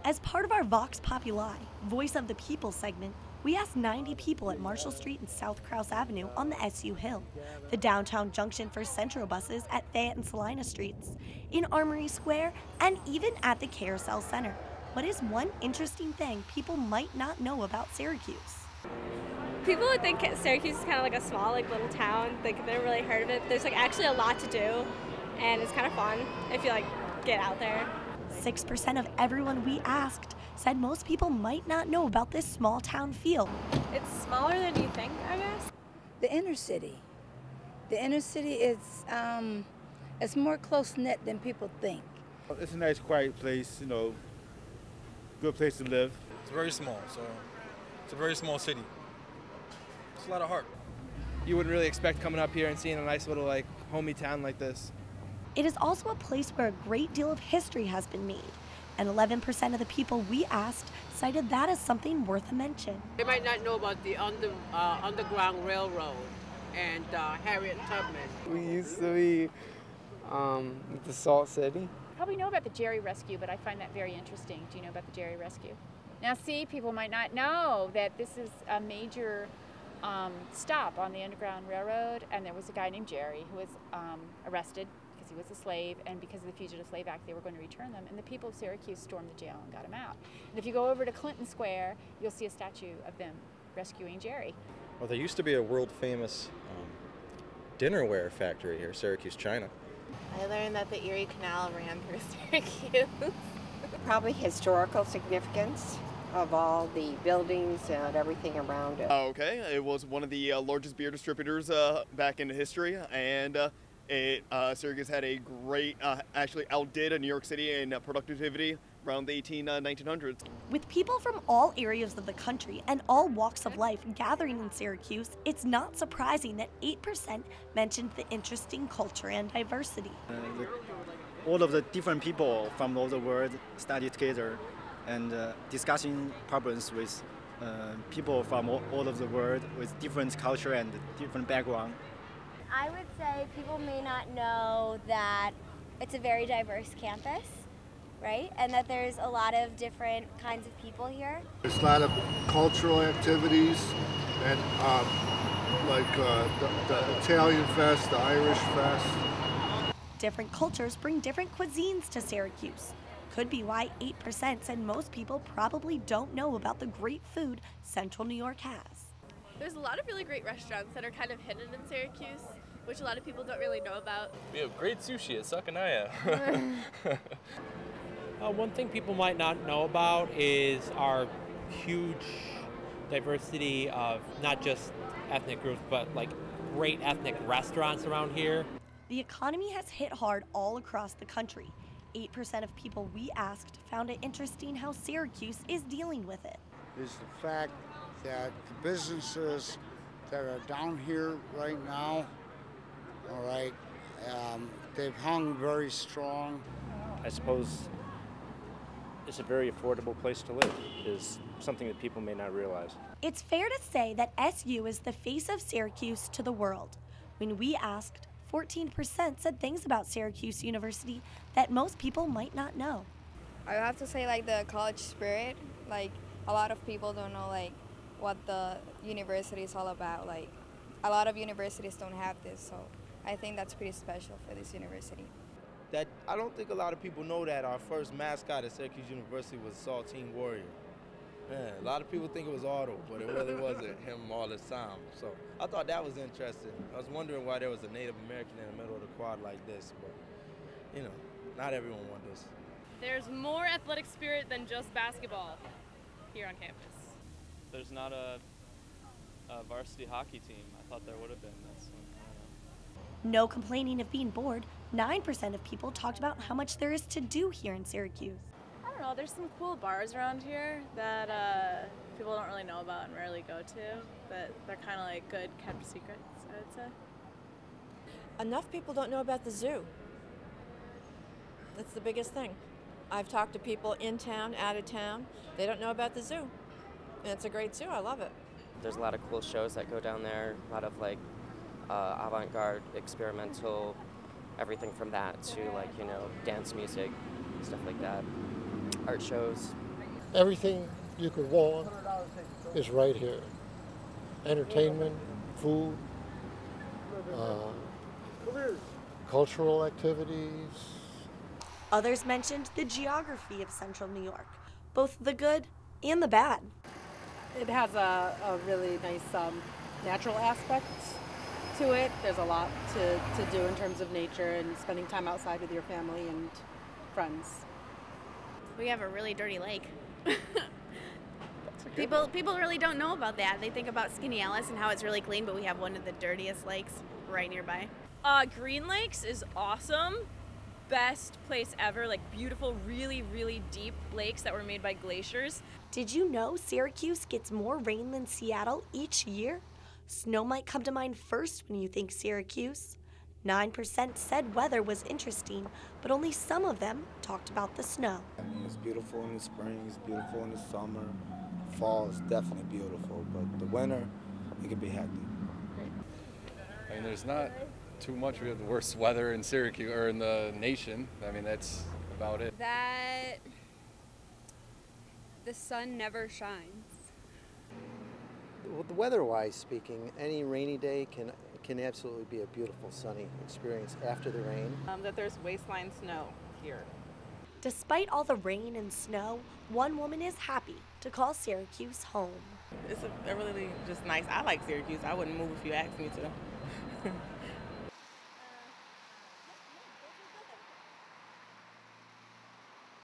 As part of our Vox Populi, Voice of the People segment, we asked 90 people at Marshall Street and South Crouse Avenue on the SU Hill, the downtown junction for Centro buses at Fayette and Salina Streets, in Armory Square, and even at the Carousel Center. What is one interesting thing people might not know about Syracuse? People would think Syracuse is kind of like a small, little town. They've never really heard of it. There's actually a lot to do, and it's kind of fun if you get out there. 6% of everyone we asked said most people might not know about this small town feel. It's smaller than you think, I guess. The inner city. The inner city is it's more close-knit than people think. It's a nice, quiet place, good place to live. It's very small, so it's a very small city. It's a lot of heart. You wouldn't really expect coming up here and seeing a nice little homey town like this. It is also a place where a great deal of history has been made, and 11% of the people we asked cited that as something worth a mention. They might not know about the Underground Railroad and Harriet Tubman. We used to be the Salt City. Probably know about the Jerry Rescue, but I find that very interesting. Do you know about the Jerry Rescue? Now see, people might not know that this is a major stop on the Underground Railroad, and there was a guy named Jerry who was arrested because he was a slave, and because of the Fugitive Slave Act they were going to return them, and the people of Syracuse stormed the jail and got him out. And if you go over to Clinton Square, you'll see a statue of them rescuing Jerry. Well, there used to be a world-famous dinnerware factory here, Syracuse China. I learned that the Erie Canal ran through Syracuse. Probably historical significance of all the buildings and everything around it. Okay, it was one of the largest beer distributors back in history, and Syracuse had a great, actually outdid New York City in productivity around the 1900s. With people from all areas of the country and all walks of life gathering in Syracuse, it's not surprising that 8% mentioned the interesting culture and diversity. All of the different people from all the world study together and discussing problems with people from all of the world with different culture and different background. I would say people may not know that it's a very diverse campus, right? And that there's a lot of different kinds of people here. There's a lot of cultural activities, and the Italian Fest, the Irish Fest. Different cultures bring different cuisines to Syracuse. Could be why 8% said most people probably don't know about the great food Central New York has. There's a lot of really great restaurants that are kind of hidden in Syracuse, which a lot of people don't really know about. We have great sushi at Sakanaya. One thing people might not know about is our huge diversity of not just ethnic groups, but great ethnic restaurants around here. The economy has hit hard all across the country. 8% of people we asked found it interesting how Syracuse is dealing with it. Is the fact that the businesses that are down here right now, all right, they've hung very strong. I suppose it's a very affordable place to live, is something that people may not realize. It's fair to say that SU is the face of Syracuse to the world. When we asked, 14% said things about Syracuse University that most people might not know. I have to say the college spirit, a lot of people don't know what the university is all about. A lot of universities don't have this, so I think that's pretty special for this university. I don't think a lot of people know that our first mascot at Syracuse University was Saltine Warrior. Man, a lot of people think it was Otto, but it really wasn't him all this time. So I thought that was interesting. I was wondering why there was a Native American in the middle of the quad like this, but not everyone wants this. There's more athletic spirit than just basketball here on campus. There's not a varsity hockey team. I thought there would have been. No complaining of being bored. 9% of people talked about how much there is to do here in Syracuse. I don't know, there's some cool bars around here that people don't really know about and rarely go to, but they're kind of good kept secrets, I would say. Enough people don't know about the zoo. That's the biggest thing. I've talked to people in town, out of town. They don't know about the zoo. And it's a great zoo, I love it. There's a lot of cool shows that go down there, a lot of avant-garde, experimental, everything from that to dance music, stuff like that, art shows. Everything you could want is right here. Entertainment, food, cultural activities. Others mentioned the geography of central New York, both the good and the bad. It has a really nice natural aspect to it. There's a lot to do in terms of nature and spending time outside with your family and friends. We have a really dirty lake. People really don't know about that. They think about Skinny Alice and how it's really clean, but we have one of the dirtiest lakes right nearby. Green Lakes is awesome. Best place ever, like beautiful, really, really deep lakes that were made by glaciers. Did you know Syracuse gets more rain than Seattle each year? Snow might come to mind first when you think Syracuse. 9% said weather was interesting, but only some of them talked about the snow. I mean, it's beautiful in the spring, it's beautiful in the summer. Fall is definitely beautiful, but the winter, it can be hectic. I mean, there's not too much. We have the worst weather in Syracuse, or in the nation. I mean, that's about it. That the sun never shines. Well, weather-wise speaking, any rainy day can absolutely be a beautiful sunny experience after the rain. That there's waistline snow here. Despite all the rain and snow, one woman is happy to call Syracuse home. It's a really just nice. I like Syracuse. I wouldn't move if you asked me to.